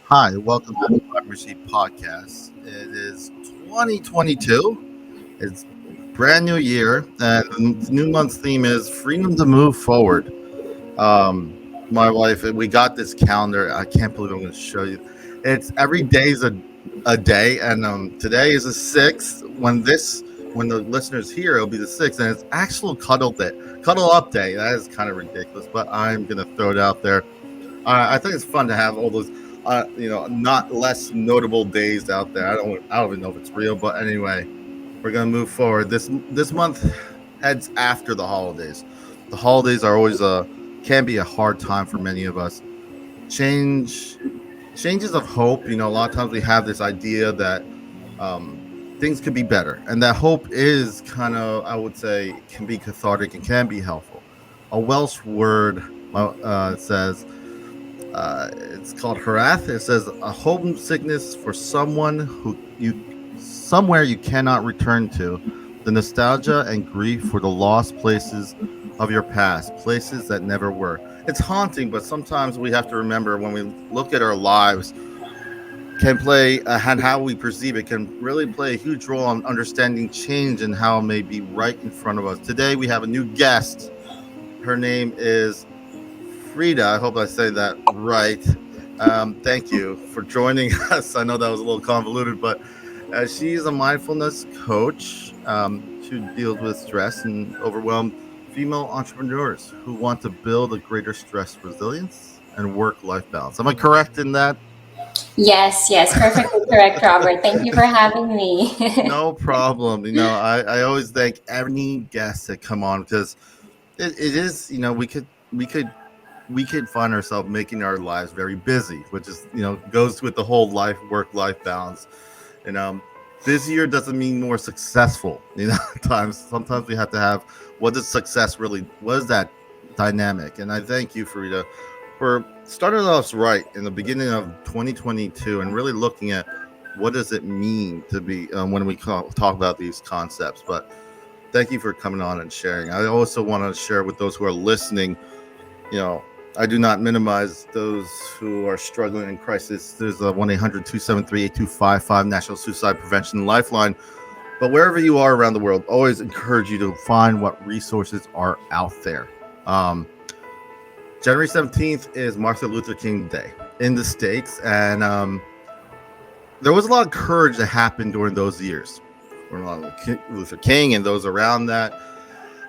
Hi, welcome to the Democracy Podcast. It is 2022. It's brand new year, and the new month's theme is freedom to move forward. My wife, we got this calendar. I can't believe I'm going to show you. It's every day is a day, and today is the sixth. When the listeners hear, it'll be the sixth, and it's actual cuddle day, cuddle up day. That is kind of ridiculous, but I'm going to throw it out there. I think it's fun to have all those, not less notable days out there. I don't even know if it's real, but anyway, we're gonna move forward. This month heads after the holidays. The holidays are always can be a hard time for many of us. Change Changes of hope. A lot of times we have this idea that things could be better, and that hope is kind of, I would say, can be cathartic and can be helpful. A Welsh word says it's called harath. It says a homesickness for someone who you somewhere you cannot return to, the nostalgia and grief for the lost places of your past, places that never were. It's haunting, but sometimes we have to remember when we look at our lives can play and how we perceive it can really play a huge role on understanding change and how it may be right in front of us. Today we have a new guest. Her name is Frida. I hope I say that right. Thank you for joining us. I know that was a little convoluted, but she's a mindfulness coach. She deals with stress and overwhelmed female entrepreneurs who want to build a greater stress resilience and work-life balance. Am I correct in that? Yes, yes, perfectly correct, Robert. Thank you for having me. No problem. I always thank any guests that come on because it is, we could find ourselves making our lives very busy, which is, goes with the whole work life balance. And busier doesn't mean more successful. Times sometimes we have to have what is success really? What is that dynamic? And I thank you, Frida, for starting us right in the beginning of 2022 and really looking at what does it mean to be when we talk about these concepts. But thank you for coming on and sharing. I also want to share with those who are listening, you know, I do not minimize those who are struggling in crisis. There's a 1-800-273-8255 National Suicide Prevention Lifeline. But wherever you are around the world, always encourage you to find what resources are out there. January 17th is Martin Luther King Day in the States. And there was a lot of courage that happened during those years. Luther King and those around that.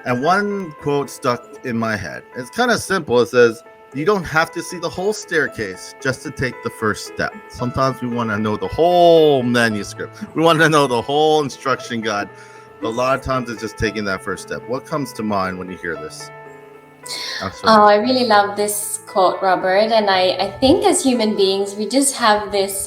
And one quote stuck in my head. It's kind of simple. It says, you don't have to see the whole staircase just to take the first step. Sometimes we want to know the whole manuscript. We want to know the whole instruction guide. But a lot of times it's just taking that first step. What comes to mind when you hear this? Oh, I really love this quote, Robert. And I think as human beings, we just have this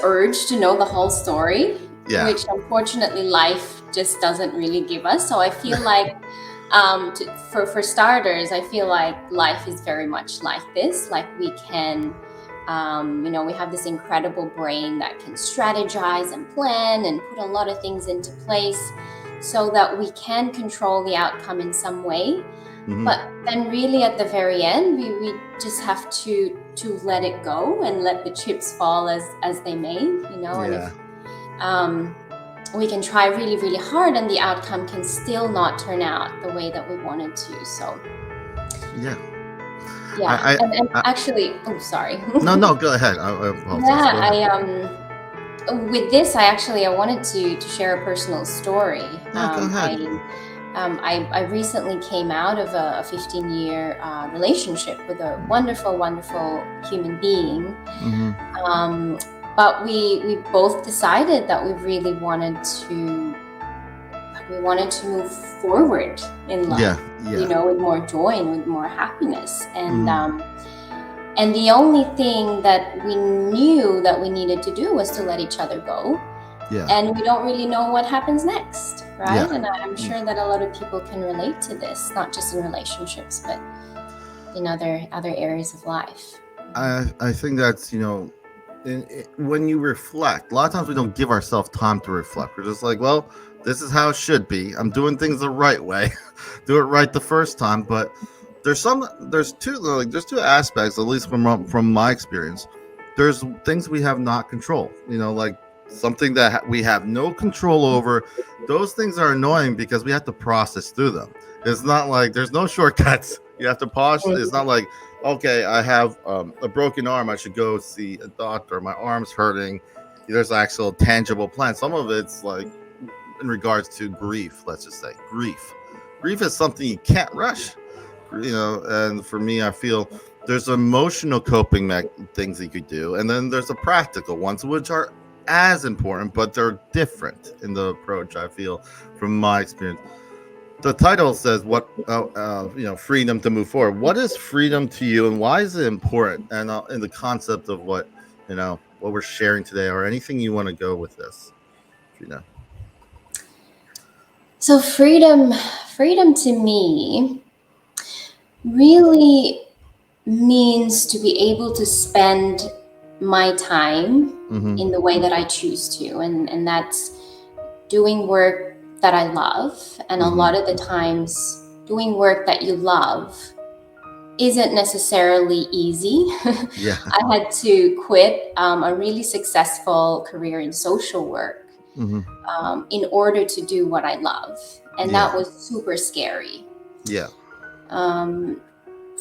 urge to know the whole story, which unfortunately life just doesn't really give us. So I feel like for starters, I feel like life is very much like this. Like we can, we have this incredible brain that can strategize and plan and put a lot of things into place so that we can control the outcome in some way. Mm-hmm. But then really at the very end, we just have to let it go and let the chips fall as they may, and if we can try really, really hard and the outcome can still not turn out the way that we wanted to. So actually, sorry. No, go ahead. With this, I wanted to share a personal story. Go ahead. I recently came out of a 15-year relationship with a wonderful, wonderful human being. Mm-hmm. But we both decided that we really wanted to move forward in life, with more joy and with more happiness. And and the only thing that we knew that we needed to do was to let each other go. Yeah. And we don't really know what happens next, right? Yeah. And I'm sure that a lot of people can relate to this, not just in relationships, but in other areas of life. I think that's, when you reflect, a lot of times we don't give ourselves time to reflect. We're just like, well, this is how it should be. I'm doing things the right way. Do it right the first time. But there's two aspects, at least from my experience. There's things we have not control, like something that we have no control over. Those things are annoying because we have to process through them. It's not like there's no shortcuts. You have to pause. It's not like, okay, I have a broken arm, I should go see a doctor, my arm's hurting. There's actual tangible plan. Some of it's like in regards to grief. Let's just say grief is something you can't rush, and for me, I feel there's emotional coping things you could do, and then there's the practical ones, which are as important, but they're different in the approach, I feel, from my experience. The title says freedom to move forward. What is freedom to you, and why is it important? And in the concept of what we're sharing today, or anything you want to go with this, Frida. So freedom to me really means to be able to spend my time in the way that I choose to, and that's doing work that I love. And a lot of the times, doing work that you love isn't necessarily easy. Yeah. I had to quit a really successful career in social work in order to do what I love, and that was super scary. Yeah.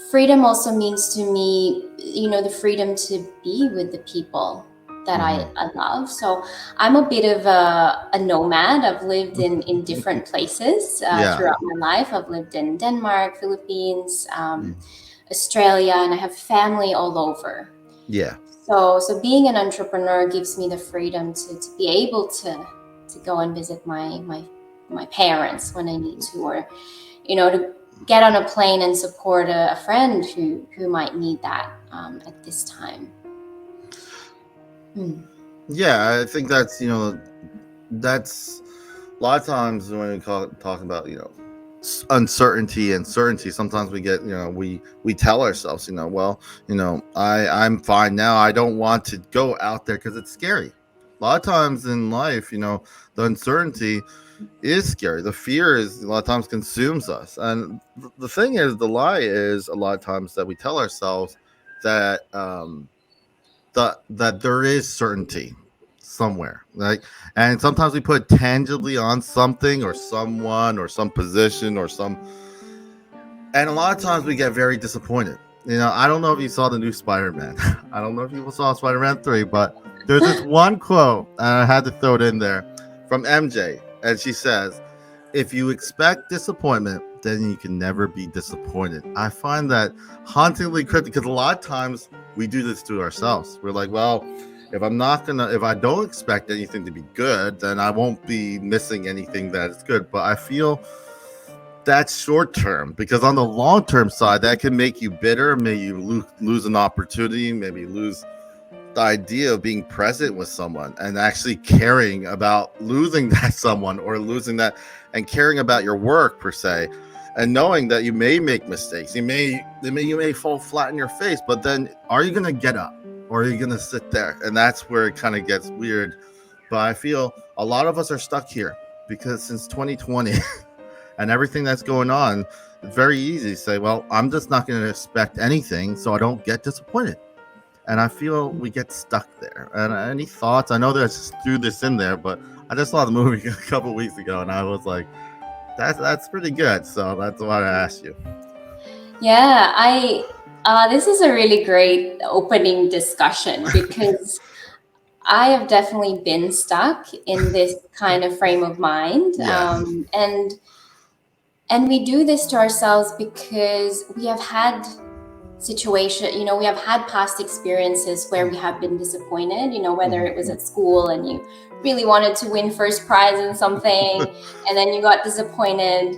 Freedom also means to me, the freedom to be with the people that I love. So I'm a bit of a nomad. I've lived in different places throughout my life. I've lived in Denmark, Philippines, Australia, and I have family all over. Yeah. So being an entrepreneur gives me the freedom to be able to go and visit my parents when I need to, or to get on a plane and support a friend who might need that at this time. Yeah, I think that's that's a lot of times when we talk about uncertainty and certainty. Sometimes we get we tell ourselves I'm fine now. I don't want to go out there because it's scary. A lot of times in life, the uncertainty is scary. The fear is a lot of times consumes us, and the thing is, the lie is a lot of times that we tell ourselves that that there is certainty somewhere, and sometimes we put tangibly on something or someone or some position and a lot of times we get very disappointed. I don't know if you saw the new Spider-Man. I don't know if you saw Spider-Man 3, but there's this one quote, and I had to throw it in there, from MJ, and she says, if you expect disappointment, then you can never be disappointed. I find that hauntingly cryptic, because a lot of times we do this to ourselves. We're like, well, if I don't expect anything to be good, then I won't be missing anything that is good. But I feel that's short term, because on the long term side, that can make you bitter. Maybe you lose an opportunity, maybe lose the idea of being present with someone and actually caring about losing that someone, or losing that, and caring about your work per se, and knowing that you may make mistakes. You may fall flat in your face, but then are you going to get up, or are you going to sit there? And that's where it kind of gets weird. But I feel a lot of us are stuck here because since 2020 and everything that's going on, it's very easy to say, well, I'm just not going to expect anything so I don't get disappointed. And I feel we get stuck there. And any thoughts? I know that I just threw this in there, but I just saw the movie a couple of weeks ago, and I was like, that's pretty good. So that's why I asked you. Yeah, this is a really great opening discussion, because I have definitely been stuck in this kind of frame of mind. Yeah. And we do this to ourselves because we have had we have had past experiences where we have been disappointed, whether it was at school and you really wanted to win first prize in something and then you got disappointed.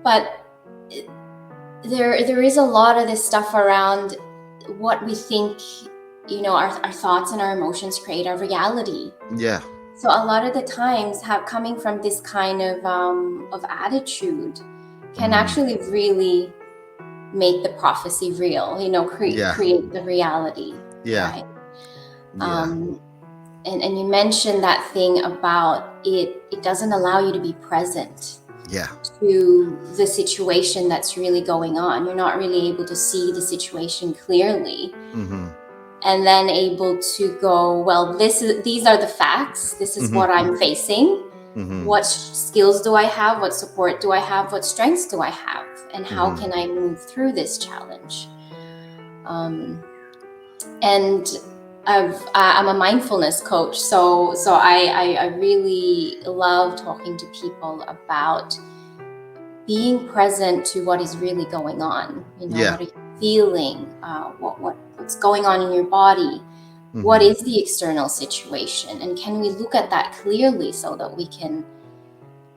But there is a lot of this stuff around what we think, our thoughts and our emotions create our reality. Yeah. So a lot of the times coming from this kind of attitude can actually really make the prophecy real, create the reality. Yeah. Right? And you mentioned that thing about it doesn't allow you to be present. Yeah. to the situation that's really going on. You're not really able to see the situation clearly. Mm-hmm. And then able to go, well, these are the facts. This is what I'm facing. What skills do I have? What support do I have? What strengths do I have? And how can I move through this challenge? And I'm a mindfulness coach, so I really love talking to people about being present to what is really going on. What are you feeling? What's going on in your body? What is the external situation? And can we look at that clearly so that we can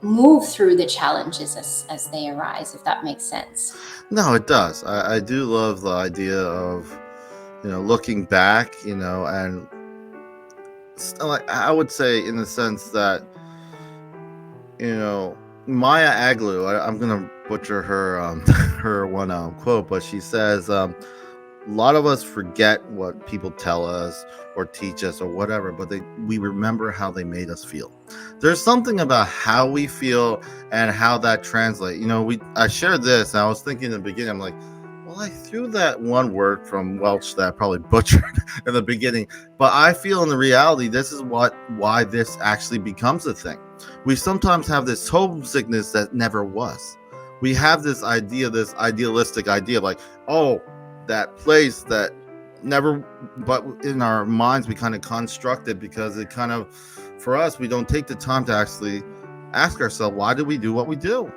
move through the challenges as they arise, if that makes sense? No, it does. I do love the idea of, looking back, and like I would say in the sense that, Maya Angelou, I'm gonna butcher her her one quote, but she says, a lot of us forget what people tell us or teach us or whatever, but we remember how they made us feel. There's something about how we feel and how that translates. I shared this and I was thinking in the beginning, I'm like, well, I threw that one word from Welsh that I probably butchered in the beginning, but I feel in the reality, this is why this actually becomes a thing. We sometimes have this homesickness that never was. We have this idea, this idealistic idea, like, oh, that place that never, but in our minds we kind of construct it because it kind of, for us, we don't take the time to actually ask ourselves, why do we do what we do?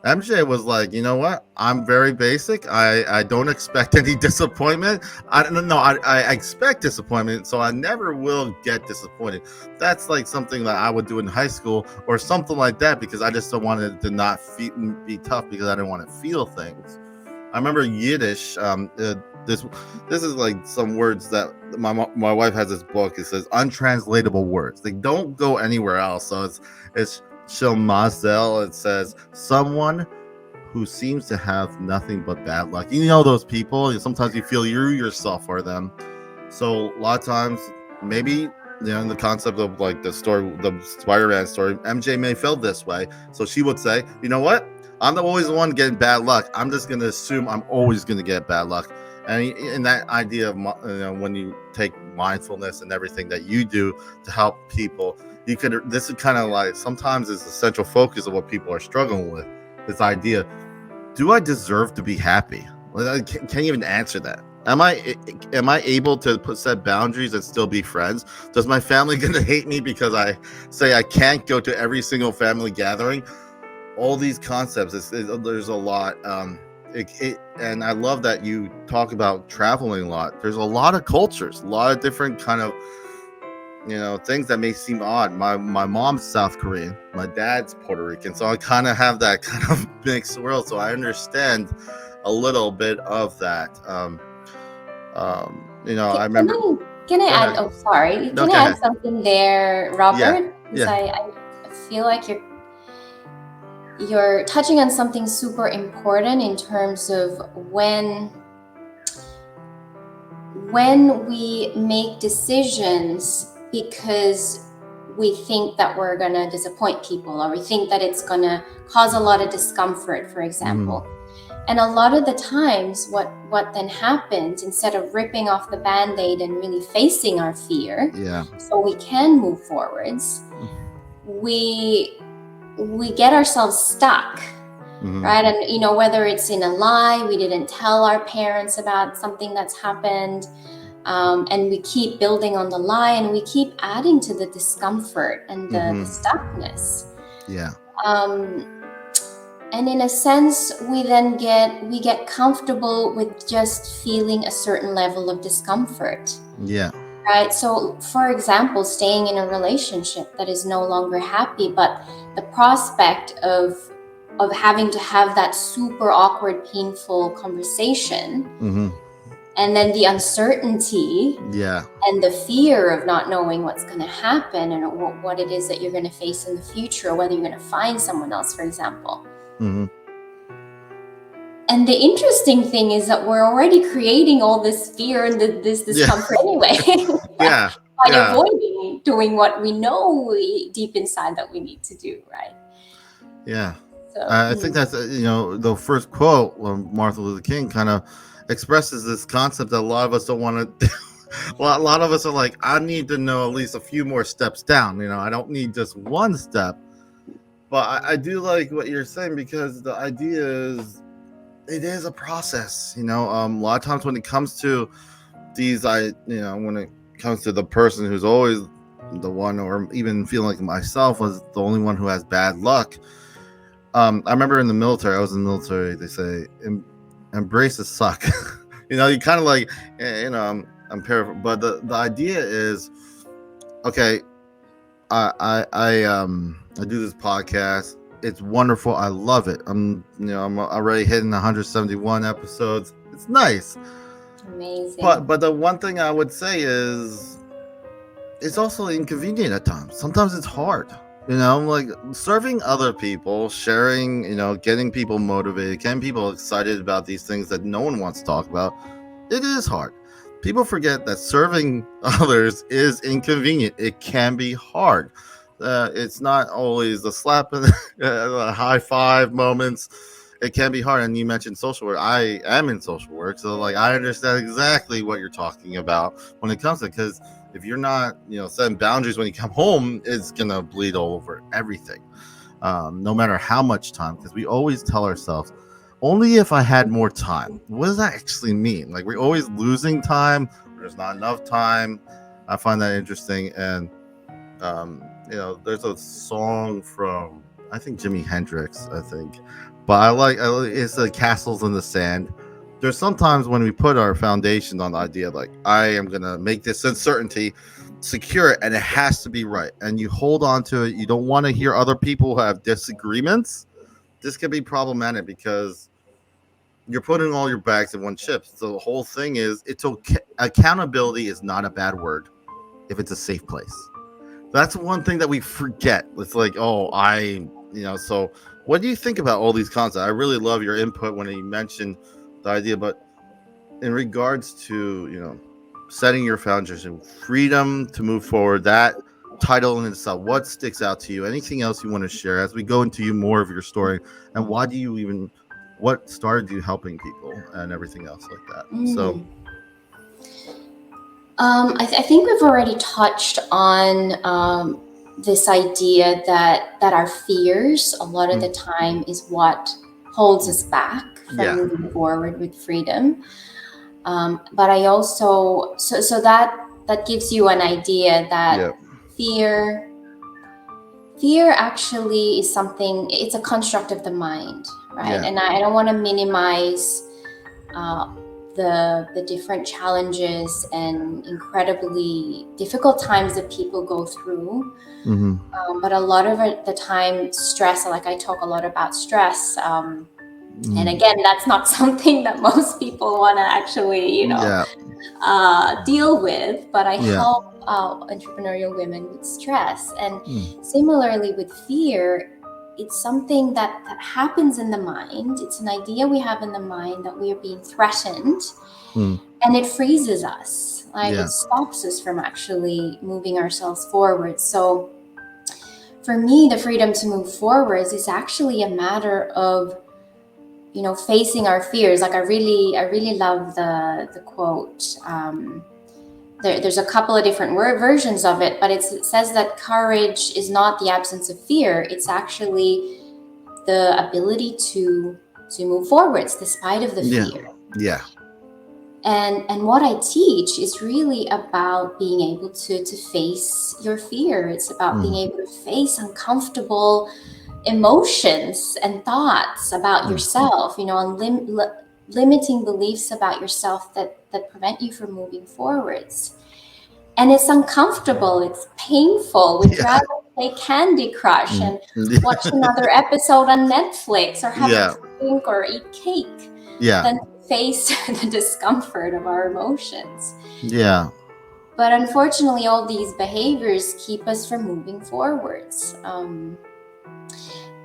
MJ was like, you know what? I'm very basic. I don't expect any disappointment. I expect disappointment, so I never will get disappointed. That's like something that I would do in high school or something like that because I just don't want it to not be tough because I didn't want to feel things. I remember Yiddish. This is like some words that my wife has this book. It says untranslatable words. They don't go anywhere else. So it's Shilmazel. It says someone who seems to have nothing but bad luck. Those people. Sometimes you feel you yourself are them. So a lot of times, maybe in the concept of like the story, the Spider-Man story, MJ may feel this way. So she would say, you know what? I'm always the one getting bad luck. I'm just going to assume I'm always going to get bad luck. And in that idea of when you take mindfulness and everything that you do to help people, this is kind of like sometimes it's the central focus of what people are struggling with. This idea, do I deserve to be happy? I can't even answer that. Am I able to set boundaries and still be friends? Does my family going to hate me because I say I can't go to every single family gathering? All these concepts, there's a lot. And I love that you talk about traveling a lot. There's a lot of cultures, a lot of different kind of, things that may seem odd. My mom's South Korean, my dad's Puerto Rican, so I kind of have that kind of mixed world. So I understand a little bit of that. I remember. Can I add? Oh, sorry. Can I add something there, Robert? Yeah. I feel like you're touching on something super important in terms of when we make decisions because we think that we're going to disappoint people or we think that it's going to cause a lot of discomfort, for example. And a lot of the times what then happens, instead of ripping off the Band-Aid and really facing our fear so we can move forwards, we get ourselves stuck, right? And whether it's in a lie, we didn't tell our parents about something that's happened, and we keep building on the lie and we keep adding to the discomfort and the stuckness. And in a sense, we get comfortable with just feeling a certain level of discomfort. Right. So, for example, staying in a relationship that is no longer happy, but the prospect of having to have that super awkward, painful conversation, and then the uncertainty, and the fear of not knowing what's going to happen and what it is that you're going to face in the future, or whether you're going to find someone else, for example. And the interesting thing is that we're already creating all this fear and this discomfort anyway. By avoiding doing what we know deep inside that we need to do, right? Yeah. So, I think that's the first quote when Martin Luther King kind of expresses this concept that a lot of us don't want to. A lot of us are like, I need to know at least a few more steps down. I don't need just one step. But I do like what you're saying, because the idea is it is a process. A lot of times when it comes to when it comes to the person who's always the one, or even feeling like myself was the only one who has bad luck. I remember in the military, I was in the military, they say, embrace the suck. You kind of like, I'm paraphrasing, but the idea is, okay, I do this podcast. It's wonderful. I love it. I'm already hitting 171 episodes. It's nice. Amazing. But the one thing I would say is, it's also inconvenient at times. Sometimes it's hard. Like serving other people, sharing, getting people motivated, getting people excited about these things that no one wants to talk about. It is hard. People forget that serving others is inconvenient. It can be hard. It's not always the slap and the high five moments. It can be hard. And you mentioned social work. I am in social work, so like I understand exactly what you're talking about when it comes to, because if you're not, setting boundaries when you come home, it's gonna bleed all over everything. No matter how much time, because we always tell ourselves, only if I had more time. What does that actually mean? Like, we're always losing time. There's not enough time. I find that interesting. And there's a song from, I think, Jimi Hendrix, I think, but I like it's the Castles in the Sand. There's sometimes when we put our foundation on the idea, like, I am gonna make this uncertainty secure, and it has to be right, and you hold on to it. You don't want to hear other people who have disagreements. This can be problematic because you're putting all your bags in one chip. So the whole thing is, it's okay. Accountability is not a bad word if it's a safe place. That's one thing that we forget. It's like, so what do you think about all these concepts? I really love your input when you mentioned the idea, but in regards to, setting your foundation, freedom to move forward, that title in itself, what sticks out to you? Anything else you want to share as we go into more of your story, and what started you helping people and everything else like that? So I think we've already touched on this idea that our fears a lot of the time is what holds us back from moving forward with freedom. But I also so that gives you an idea that fear actually is something. It's a construct of the mind, right? And I don't want to minimize the different challenges and incredibly difficult times that people go through. But a lot of the time, stress, like I talk a lot about stress. And again, that's not something that most people want to actually, deal with. But I help entrepreneurial women with stress. And similarly with fear, it's something that happens in the mind. It's an idea we have in the mind that we are being threatened, and it freezes us. It stops us from actually moving ourselves forward. So for me, the freedom to move forward is actually a matter of, facing our fears. Like I really love the quote. There's a couple of different versions of it, but it says that courage is not the absence of fear. It's actually the ability to move forwards despite of the fear. Yeah. And what I teach is really about being able to face your fear. It's about being able to face uncomfortable emotions and thoughts about yourself, and limiting beliefs about yourself that prevent you from moving forwards. And it's uncomfortable, it's painful. We'd rather play Candy Crush and watch another episode on Netflix, or have a drink or eat cake than face the discomfort of our emotions. But unfortunately, all these behaviors keep us from moving forwards.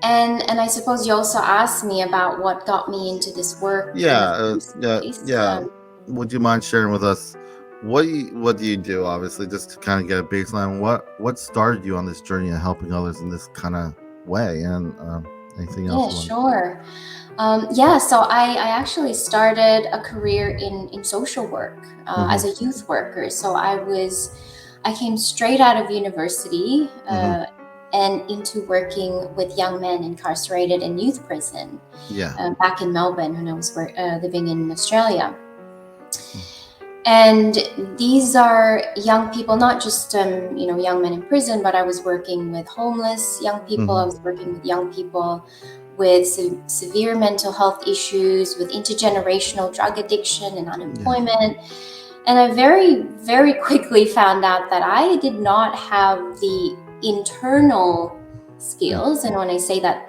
And I suppose you also asked me about what got me into this work. Would you mind sharing with us what do you do? Obviously, just to kind of get a baseline. What started you on this journey of helping others in this kind of way? And Anything Yeah, else you want? sure. So I actually started a career in social work as a youth worker. So I came straight out of university and into working with young men incarcerated in youth prison back in Melbourne when I was living in Australia. And these are young people, not just young men in prison, but I was working with homeless young people. I was working with young people with severe mental health issues, with intergenerational drug addiction and unemployment. And I very, very quickly found out that I did not have the internal skills. And when I say that,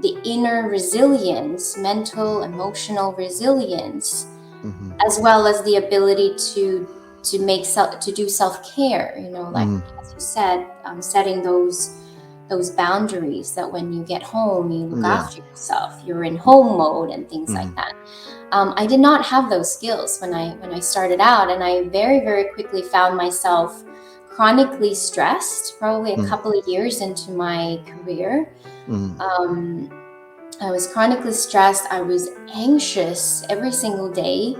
the inner resilience, mental, emotional resilience, as well as the ability to do self-care, as you said, setting those boundaries that when you get home you look after yourself, you're in home mode and things like that. I did not have those skills when I started out, and I very, very quickly found myself chronically stressed, probably a couple of years into my career. I was chronically stressed. I was anxious every single day,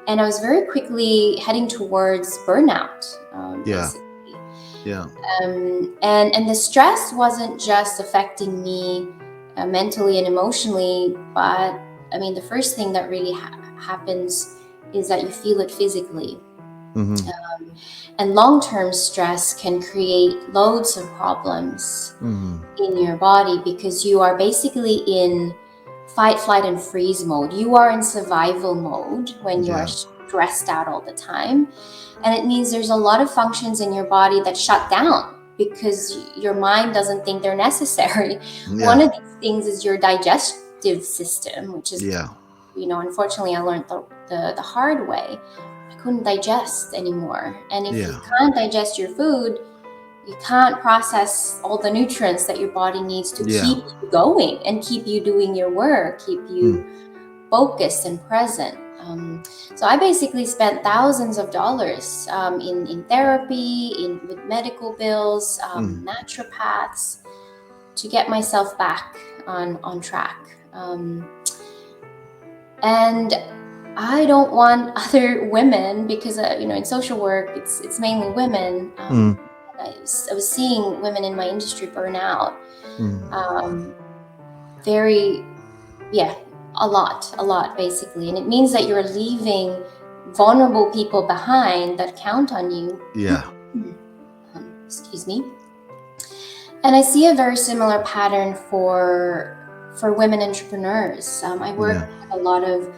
and I was very quickly heading towards burnout. Basically. And the stress wasn't just affecting me mentally and emotionally, but I mean, the first thing that really happens is that you feel it physically. And long-term stress can create loads of problems in your body because you are basically in fight, flight, and freeze mode. You are in survival mode when you are stressed out all the time. And it means there's a lot of functions in your body that shut down because your mind doesn't think they're necessary. One of these things is your digestive system, which is, unfortunately, I learned the hard way. I couldn't digest anymore. And if you can't digest your food, you can't process all the nutrients that your body needs to keep you going and keep you doing your work, keep you focused and present. So I basically spent thousands of dollars in therapy, with medical bills, naturopaths, to get myself back on track. And I don't want other women, because in social work it's mainly women. I was seeing women in my industry burn out. A lot basically, and it means that you're leaving vulnerable people behind that count on you. Excuse me. And I see a very similar pattern for women entrepreneurs. I work with a lot of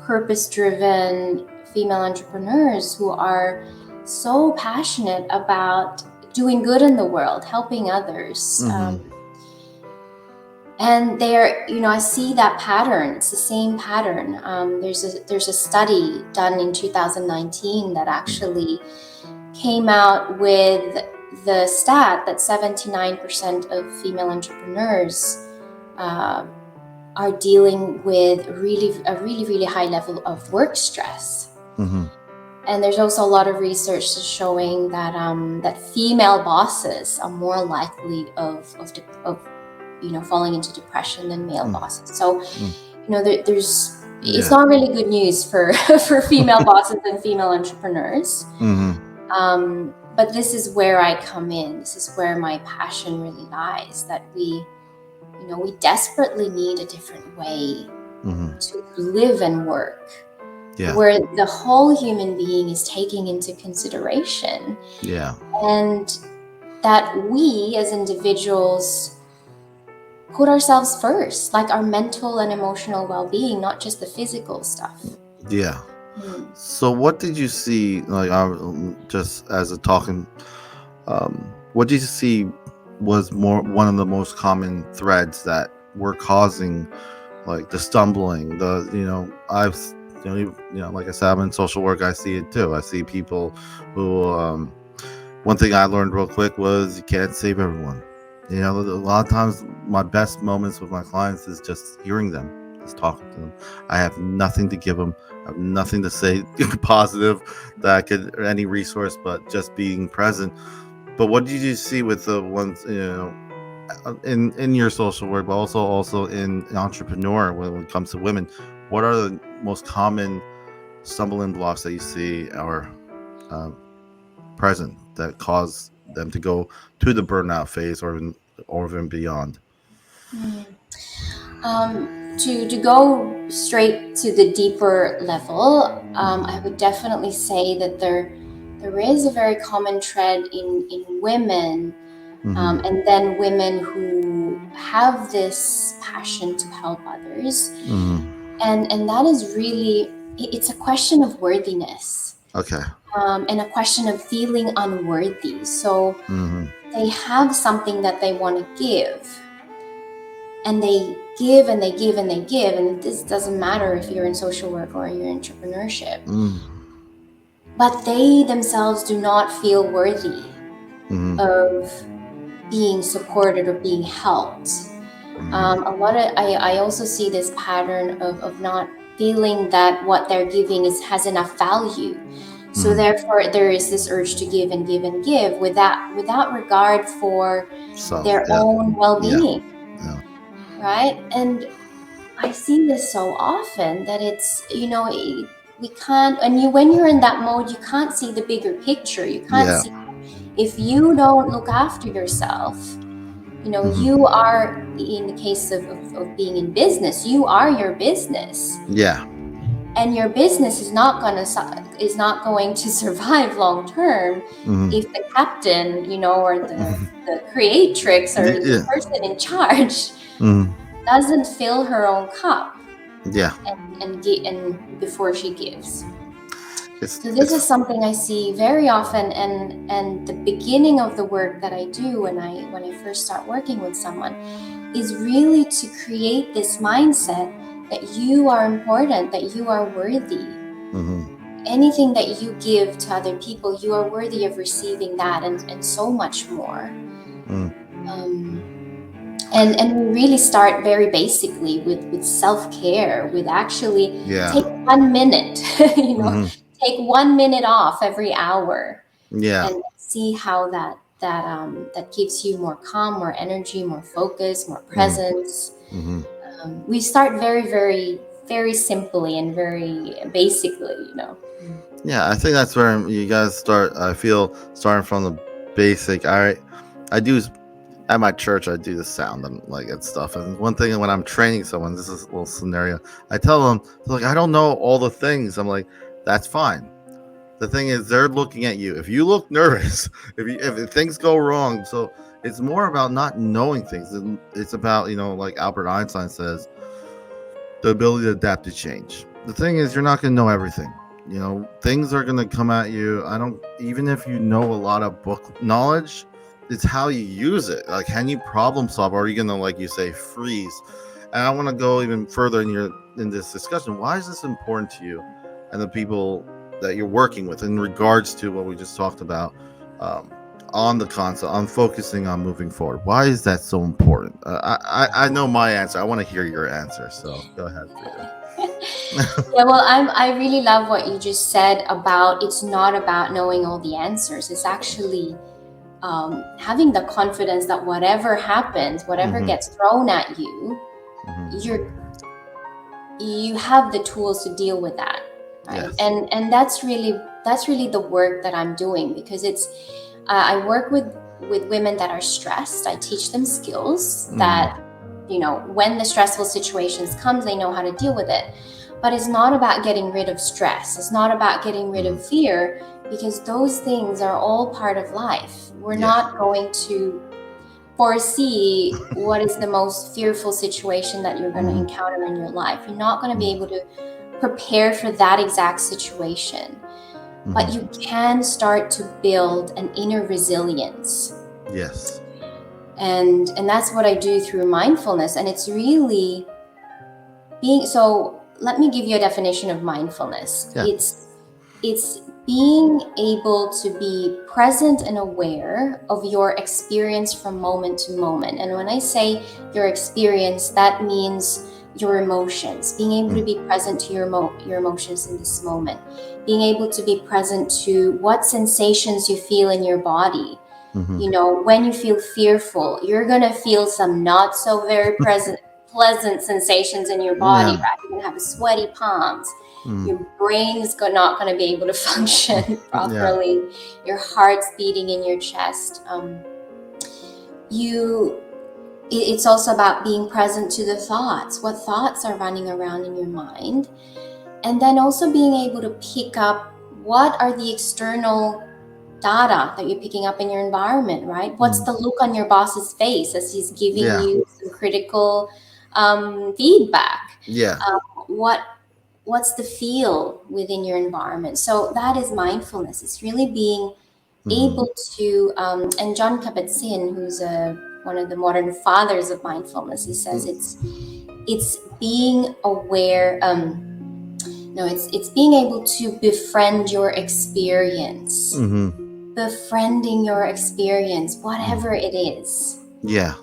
purpose-driven female entrepreneurs who are so passionate about doing good in the world, helping others. And they're, I see that pattern. It's the same pattern. There's a study done in 2019 that actually came out with the stat that 79% of female entrepreneurs are dealing with a really high level of work stress. And there's also a lot of research showing that that female bosses are more likely of falling into depression than male bosses. So there's it's not really good news for female bosses and female entrepreneurs. But this is where I come in. This is where my passion really lies, that we desperately need a different way to live and work, where the whole human being is taking into consideration. And that we as individuals put ourselves first, like our mental and emotional well-being, not just the physical stuff. So what did you see, like, just as a talking, what did you see was one of the most common threads that were causing, like, the stumbling, I've like I said, I'm in social work. I see it too. I see people who, one thing I learned real quick was you can't save everyone. A lot of times my best moments with my clients is just hearing them, just talking to them. I have nothing to give them. I have nothing to say positive that I could, or any resource, but just being present. But what did you see with the ones, in your social work, but also in entrepreneur when it comes to women, what are the most common stumbling blocks that you see are present that cause them to go to the burnout phase or even beyond? To go straight to the deeper level, I would definitely say that there is a very common trend in women, and then women who have this passion to help others, and that is really, it's a question of worthiness, Okay. and a question of feeling unworthy. So they have something that they want to give, and they give and they give and they give, and this doesn't matter if you're in social work or you're in entrepreneurship, but they themselves do not feel worthy of being supported or being helped. I also see this pattern of not feeling that what they're giving has enough value. So therefore there is this urge to give and give and give without regard for their own well-being. Right? And I see this so often that it's, we can't, and when you're in that mode, you can't see the bigger picture. You can't see, if you don't look after yourself, you are, in the case of being in business, you are your business. Yeah. And your business is not going to survive long term if the captain, or the creatrix or the person in charge doesn't fill her own cup. Yeah. And before she gives. So this is something I see very often, and the beginning of the work that I do when I first start working with someone is really to create this mindset that you are important, that you are worthy. Anything that you give to other people, you are worthy of receiving that and so much more. And we really start very basically with self-care, with actually take 1 minute, take 1 minute off every hour, and see how that gives you more calm, more energy, more focus, more presence. We start very, very, very simply and very basically, Yeah, I think that's where you guys start. I feel starting from the basic. I do at my church. I do the sound and and stuff. And one thing when I'm training someone, this is a little scenario. I tell them like I don't know all the things. I'm like, that's fine. The thing is, they're looking at you. If you look nervous, if things go wrong, so it's more about not knowing things. It's about like Albert Einstein says, the ability to adapt to change. The thing is, you're not going to know everything. Things are going to come at you. Even if you know a lot of book knowledge, it's how you use it. Like, can you problem solve? Or are you going to, like you say, freeze? And I want to go even further in this discussion. Why is this important to you and the people that you're working with in regards to what we just talked about on the concept, on focusing on moving forward? Why is that so important? I know my answer. I want to hear your answer. So go ahead, Frida. Yeah, well, I really love what you just said about it's not about knowing all the answers. It's actually having the confidence that whatever happens, whatever gets thrown at you, you have the tools to deal with that, right? Yes. And that's really the work that I'm doing, because it's I work with women that are stressed. I teach them skills that when the stressful situations comes, they know how to deal with it. But it's not about getting rid of stress. It's not about getting rid of fear, because those things are all part of life. We're not going to foresee what is the most fearful situation that you're going to encounter in your life. You're not going to be able to prepare for that exact situation. But you can start to build an inner resilience. Yes. And that's what I do through mindfulness. And it's really so let me give you a definition of mindfulness. Yeah. It's being able to be present and aware of your experience from moment to moment. And when I say your experience, that means your emotions, being able to be present to your emotions in this moment, being able to be present to what sensations you feel in your body, Mm-hmm. You know, when you feel fearful, you're going to feel some not so very pleasant sensations in your body, Yeah. right? You're going to have sweaty palms. Mm. Your brain's not going to be able to function Yeah. properly. Your heart's beating in your chest. It's also about being present to the thoughts. What thoughts are running around in your mind? And then also being able to pick up what are the external data that you're picking up in your environment, right? What's the look on your boss's face as he's giving Yeah. you some critical feedback? Yeah. Um, what's the feel within your environment? So that is mindfulness. It's really being Mm-hmm. able to, and John Kabat-Zinn, who's one of the modern fathers of mindfulness, he says it's being aware. No, it's being able to befriend your experience, Mm-hmm. befriending your experience, whatever it is. Yeah.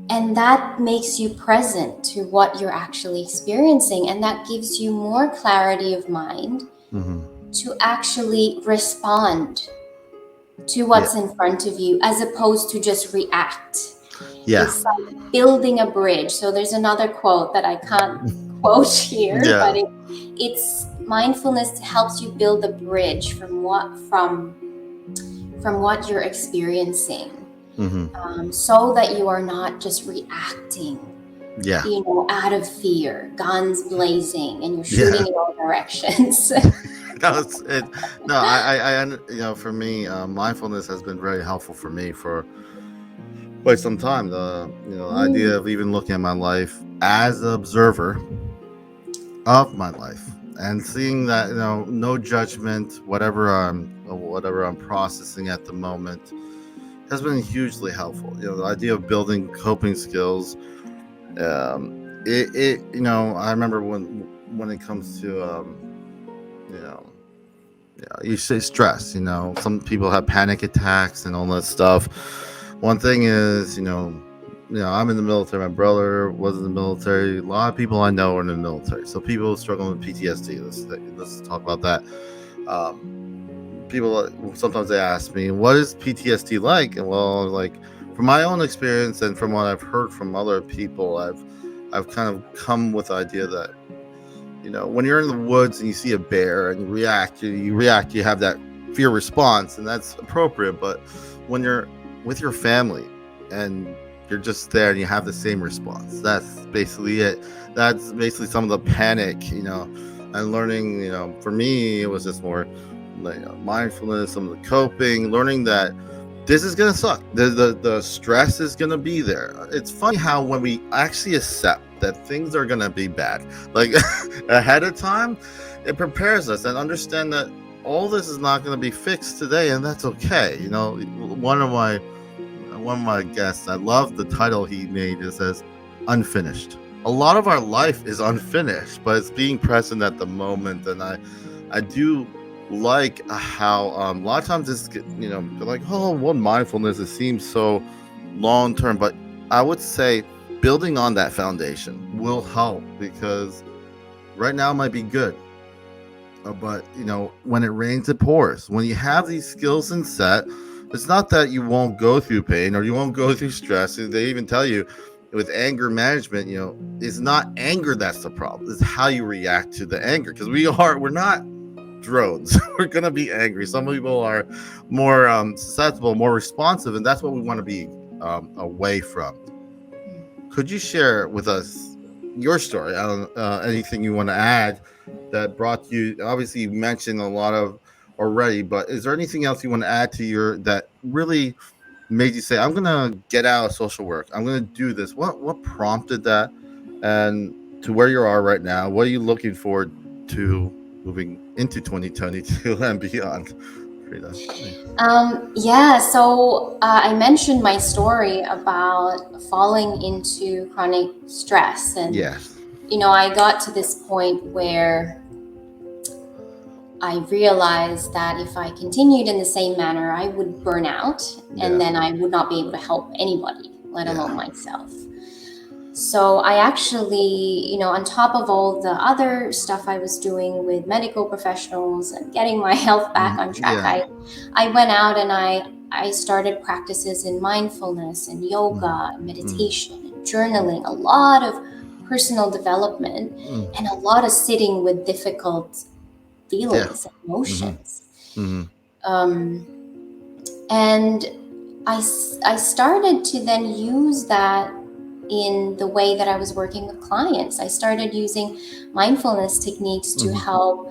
And that makes you present to what you're actually experiencing. And that gives you more clarity of mind Mm-hmm. to actually respond to Yeah. what's in front of you as opposed to just react. Yeah. It's like building a bridge. So there's another quote that I can't quote here, Yeah. but it's mindfulness helps you build a bridge from what you're experiencing, so that you are not just reacting, Yeah. out of fear, guns blazing, and you're Yeah. shooting in all directions. No, no, for me, mindfulness has been very helpful for me for quite some time. The idea of even looking at my life as an observer of my life and seeing that, no judgment, whatever I'm processing at the moment, has been hugely helpful. The idea of building coping skills. I remember when it comes to, you know, you say stress. Some people have panic attacks and all that stuff. One thing is, I'm in the military. My brother was in the military. A lot of people I know are in the military. So people struggling with PTSD. Let's talk about that. People sometimes they ask me, "What is PTSD like?" And well, like from my own experience and from what I've heard from other people, I've kind of come with the idea that, when you're in the woods and you see a bear and you react, you have that fear response, and that's appropriate. But when you're with your family and you're just there and you have the same response, that's basically it. That's basically some of the panic, and learning, for me, it was just more like mindfulness, some of the coping, learning that this is gonna suck. The stress is gonna be there. It's funny how when we actually accept that things are gonna be bad, like ahead of time, it prepares us and understand that all this is not gonna be fixed today, and that's okay. One of my guests, I love the title he made. It says "Unfinished." A lot of our life is unfinished, but it's being present at the moment, and I do like how a lot of times it's they're like, oh, what mindfulness, it seems so long term, but I would say building on that foundation will help, because right now might be good, but when it rains it pours. When you have these skills in set, it's not that you won't go through pain or you won't go through stress. They even tell you with anger management, it's not anger that's the problem, it's how you react to the anger, because we're not drones. We're gonna be angry. Some people are more susceptible, more responsive, and that's what we want to be away from. Could you share with us your story? I don't anything you want to add that brought you? Obviously, you mentioned a lot of already, but is there anything else you want to add to that really made you say, "I'm gonna get out of social work. I'm gonna do this"? What prompted that, and to where you are right now? What are you looking forward to moving into 2022 and beyond, Frida? So I mentioned my story about falling into chronic stress, and Yes. I got to this point where I realized that if I continued in the same manner, I would burn out, and then I would not be able to help anybody, let alone myself. So I actually, on top of all the other stuff I was doing with medical professionals and getting my health back on track, Yeah. I went out and I started practices in mindfulness and yoga and Mm. meditation and journaling, a lot of personal development, and a lot of sitting with difficult Yeah. feelings and emotions. Mm-hmm. And I started to then use that in the way that I was working with clients. I started using mindfulness techniques to help,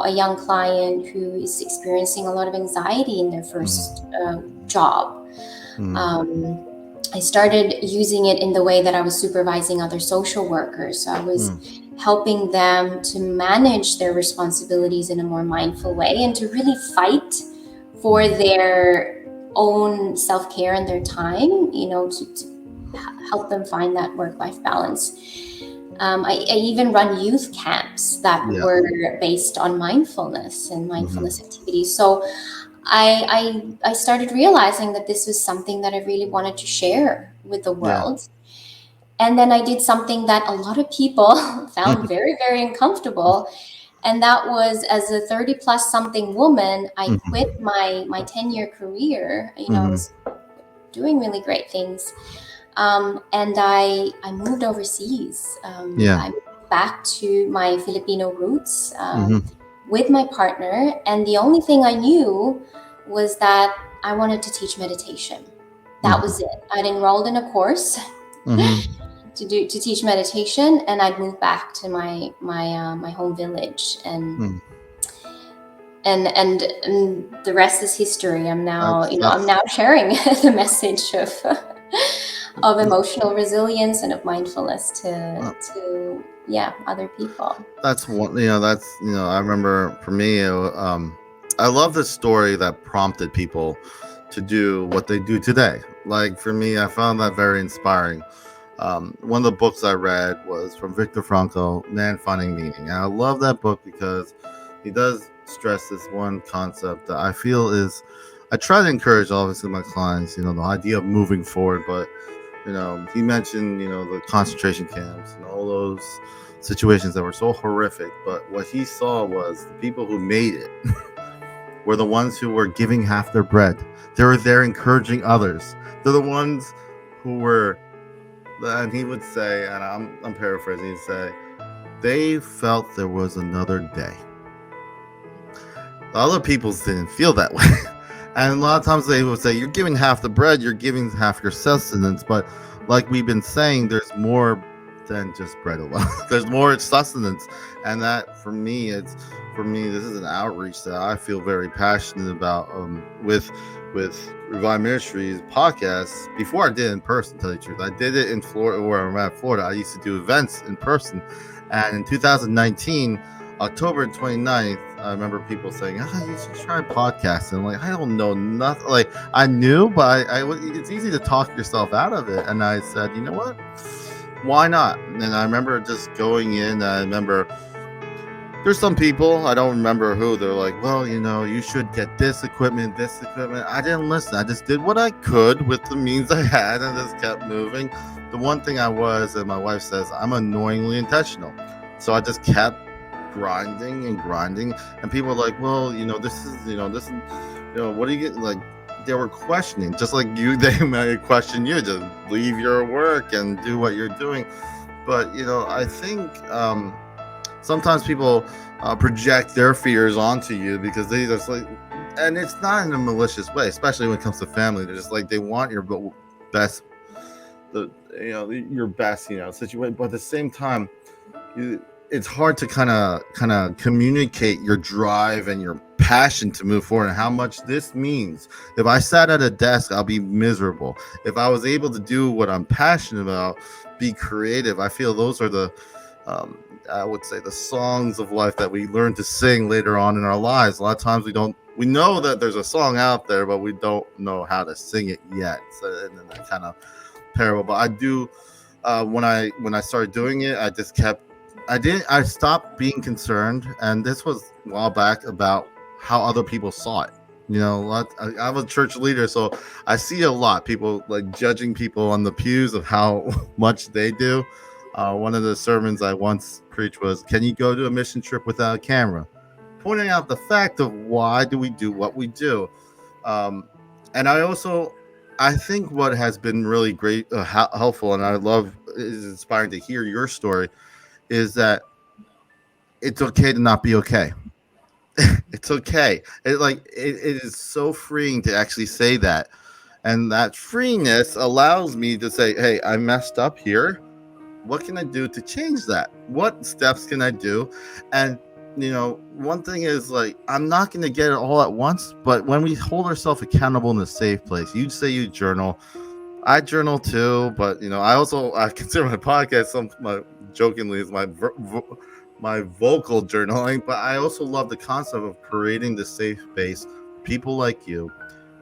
a young client who is experiencing a lot of anxiety in their first job. I started using it in the way that I was supervising other social workers. So I was helping them to manage their responsibilities in a more mindful way and to really fight for their own self-care and their time, to help them find that work-life balance. I even run youth camps that were based on mindfulness and mindfulness activities. So I started realizing that this was something that I really wanted to share with the world. And then I did something that a lot of people found very, very uncomfortable. And that was, as a 30 plus something woman, I quit my 10-year career. I was doing really great things. And I moved overseas. I moved back to my Filipino roots with my partner. And the only thing I knew was that I wanted to teach meditation. That was it. I'd enrolled in a course to teach meditation, and I'd moved back to my home village, and the rest is history. I'm now I'm now sharing the message of emotional resilience and of mindfulness to other people. That's one. I remember for me, I love the story that prompted people to do what they do today. Like for me, I found that very inspiring. One of the books I read was from Viktor Frankl, Man Finding Meaning. And I love that book because he does stress this one concept that I feel is, I try to encourage obviously my clients, the idea of moving forward. But, he mentioned, the concentration camps and all those situations that were so horrific. But what he saw was the people who made it were the ones who were giving half their bread. They were there encouraging others. They're the ones who were, and he would say, and I'm paraphrasing, he'd say, they felt there was another day. The other people didn't feel that way. And a lot of times they would say, you're giving half the bread, you're giving half your sustenance. But like we've been saying, there's more than just bread alone. There's more sustenance. And that for me, this is an outreach that I feel very passionate about with Revive Ministries podcasts. Before I did it in person, to tell you the truth, I did it in Florida, where I'm at, Florida. I used to do events in person. And in 2019, October 29th, I remember people saying, you should try podcasting. I'm like, I don't know nothing. Like, I knew, but it's easy to talk yourself out of it. And I said, you know what? Why not? And I remember just going in. I remember there's some people, I don't remember who, they're like, well, you should get this equipment. I didn't listen. I just did what I could with the means I had and just kept moving. The one thing I was, and my wife says, I'm annoyingly intentional. So I just kept grinding, and people are like, well, this is what do you get? Like, they were questioning, just like you. They might question you, just leave your work and do what you're doing. But I think sometimes people project their fears onto you because they just like, and it's not in a malicious way, especially when it comes to family. They're just like, they want your best, your best situation, but at the same time, it's hard to kind of communicate your drive and your passion to move forward and how much this means. If I sat at a desk, I'll be miserable. If I was able to do what I'm passionate about, be creative, I feel those are the I would say the songs of life that we learn to sing later on in our lives. A lot of times we know that there's a song out there, but we don't know how to sing it yet. So, and then that kind of parable. But I do, when I started doing it, I stopped being concerned, and this was a while back, about how other people saw it. I'm a church leader, so I see a lot people like judging people on the pews of how much they do. One of the sermons I once preached was, "Can you go to a mission trip without a camera?" Pointing out the fact of why do we do what we do. Um, and I think what has been really great, helpful, and I love is inspiring to hear your story, is that it's okay to not be okay. It's okay. It is so freeing to actually say that, and that freeness allows me to say, "Hey, I messed up here. What can I do to change that? What steps can I do?" And one thing is like I'm not going to get it all at once, but when we hold ourselves accountable in a safe place, you say you journal. I journal too, but I consider my podcast jokingly is my vocal journaling, but I also love the concept of creating the safe space. People like you,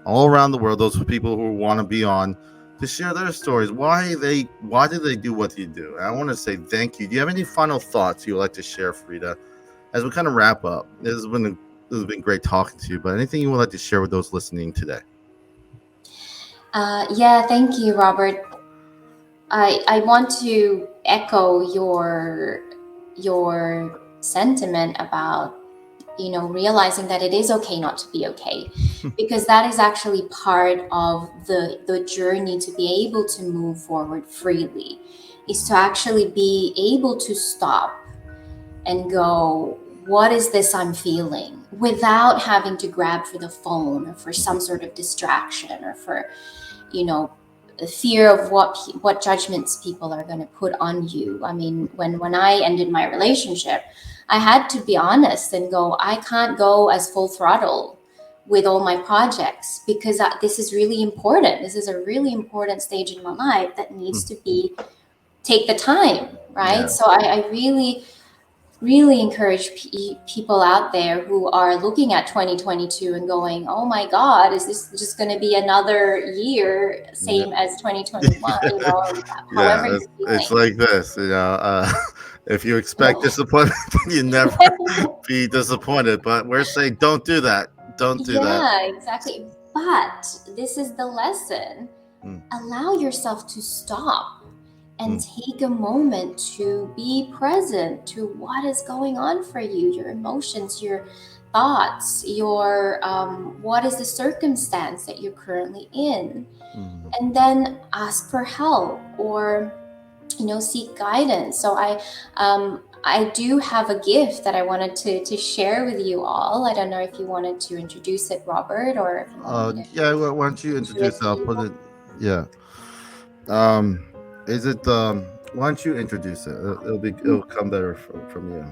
all around the world, those people who want to be on to share their stories. Why did they do what you do? And I want to say thank you. Do you have any final thoughts you'd like to share, Frida, as we kind of wrap up? This has been great talking to you, but anything you would like to share with those listening today? Yeah, thank you, Robert. I want to echo your sentiment about realizing that it is okay not to be okay, because that is actually part of the journey to be able to move forward freely, is to actually be able to stop and go, what is this I'm feeling, without having to grab for the phone or for some sort of distraction, or for you know the fear of what judgments people are going to put on you. I mean, when I ended my relationship, I had to be honest and go, I can't go as full throttle with all my projects, because this is really important. This is a really important stage in my life that needs to be take the time, right? Yeah. So I really encourage people out there who are looking at 2022 and going, oh my God, is this just going to be another year, Yeah. same as 2021, Yeah, however you're it's feeling. like this, if you expect disappointment, you never be disappointed. But we're saying, don't do that. Don't do that. Yeah, exactly. But this is the lesson. Mm, Allow yourself to stop and mm, take a moment to be present to what is going on for you, your emotions, your thoughts, your what is the circumstance that you're currently in, mm. and then ask for help, or seek guidance. So I do have a gift that I wanted to share with you all. I don't know if you wanted to introduce it, Robert, or if you want me to Yeah. Why don't you issue it introduce? to I'll you. put it. Yeah. Um. Is it? Why don't you introduce it? It'll come better from you.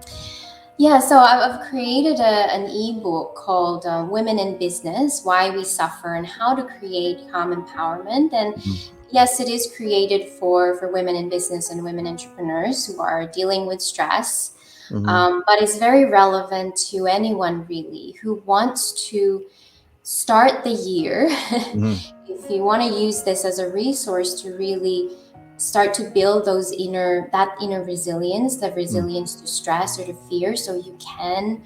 Yeah, so I've created an ebook called Women in Business: Why We Suffer and How to Create Calm Empowerment. And yes, it is created for women in business and women entrepreneurs who are dealing with stress. Mm-hmm. But it's very relevant to anyone really who wants to start the year. Mm-hmm. If you want to use this as a resource to really start to build that inner resilience, the resilience to stress or to fear, so you can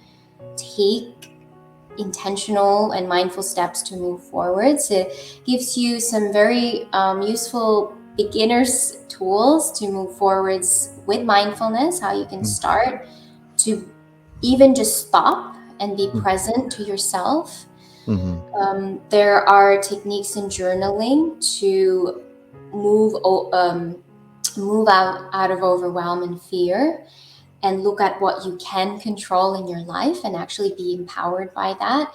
take intentional and mindful steps to move forwards. It gives you some very useful beginners tools to move forwards with mindfulness, how you can start to even just stop and be present to yourself. Mm-hmm. There are techniques in journaling to move move out of overwhelm and fear, and look at what you can control in your life and actually be empowered by that.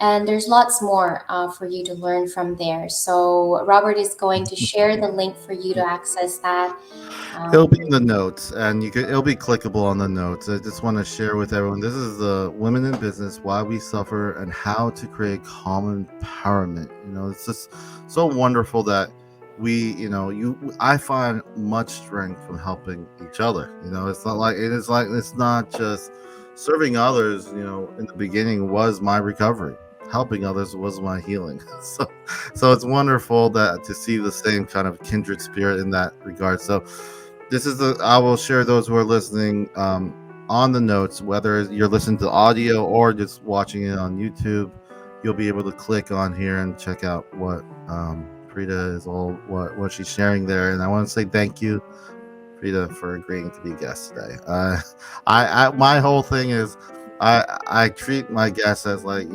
And there's lots more for you to learn from there. So Robert is going to share the link for you to access that. It'll Um, be in the notes, and it'll be clickable on the notes. I just want to share with everyone. This is the Women in Business: Why We Suffer and How to Create Calm Empowerment. It's just so wonderful that I find much strength from helping each other. It's not just serving others. In the beginning was my recovery. Helping others was my healing. So it's wonderful that to see the same kind of kindred spirit in that regard. So I will share those who are listening on the notes, whether you're listening to audio or just watching it on YouTube. you'll be able to click on here and check out what Frida is all what she's sharing there. And I want to say thank you, Frida, for agreeing to be a guest today. My whole thing is I treat my guests as like,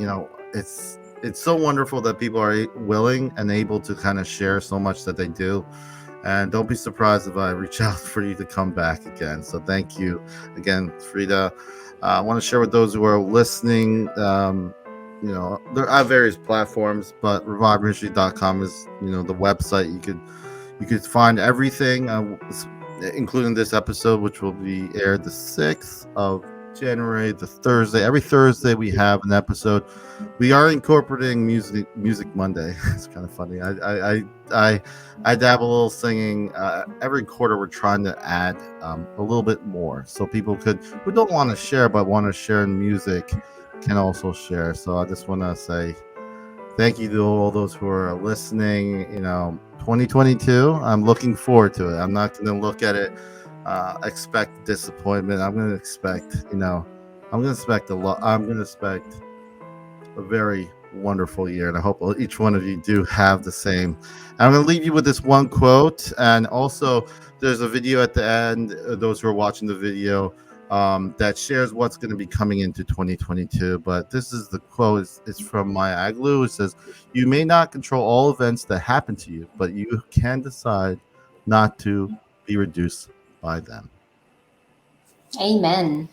it's so wonderful that people are willing and able to kind of share so much that they do. And don't be surprised if I reach out for you to come back again. So thank you again, Frida. I want to share with those who are listening. There are various platforms, but reviveministry.com is the website. You could find everything, including this episode, which will be aired the 6th of January, the Thursday. Every Thursday we have an episode. We are incorporating Music Monday. It's kind of funny. I dabble a little singing. Every quarter we're trying to add a little bit more, so people who don't want to share but want to share in music can also share. So I just want to say thank you to all those who are listening. 2022. I'm looking forward to it. I'm not going to look at it expect disappointment. I'm going to expect. I'm going to expect a lot. I'm going to expect a very wonderful year, and I hope each one of you do have the same. I'm going to leave you with this one quote, and also there's a video at the end. Those who are watching the video, that shares what's going to be coming into 2022. But this is the quote. It's from Maya Angelou. It says, "You may not control all events that happen to you, but you can decide not to be reduced by them." Amen.